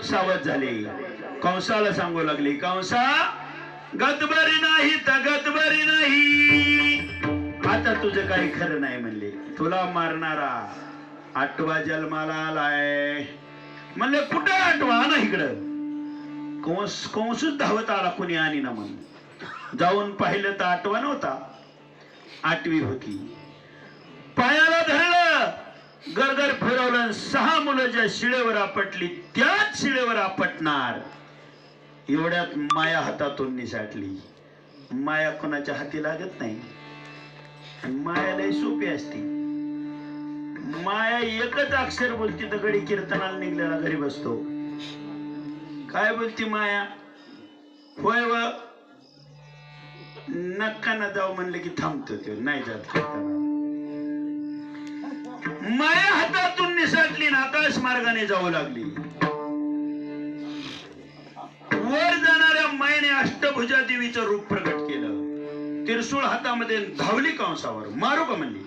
सावध झाले. कंसाला सांगू लागले, कंसा गतबरी नाही तर गतबरी नाही, आता तुझं काही खरं नाही म्हणले. तुला मारणारा 8वा जन्माला आलाय म्हणले. कुठं 8वा ना इकडं. कंसच धावत आला, कोणी आणि ना म्हणून जाऊन पाहिलं तर 8वा नव्हता, 8वी होती. पायाला धरलं, गरगर फिरवलं, 6 मुलं ज्या शिळेवर आपटली त्याच शिळेवर आपटणार एवढ्यात माया हातातून निसाटली. माया कोणाच्या हाती लागत नाही. माया लय सोपी असते. माया एकच अक्षर बोलती तर गडी कीर्तनाला निघलेला घरी बसतो. काय बोलती माया? होय व नक्का ना जाऊ म्हणलं की थांबतो तो, नाही जात कीर्तनाला. माया हातातून निसटली ना आकाश मार्गाने जाऊ लागली. वर जाणाऱ्या मायेने अष्टभुजा देवीचं रूप प्रकट केलं. त्रिशूळ हातामध्ये धावली कंसावर. मारू का म्हणली.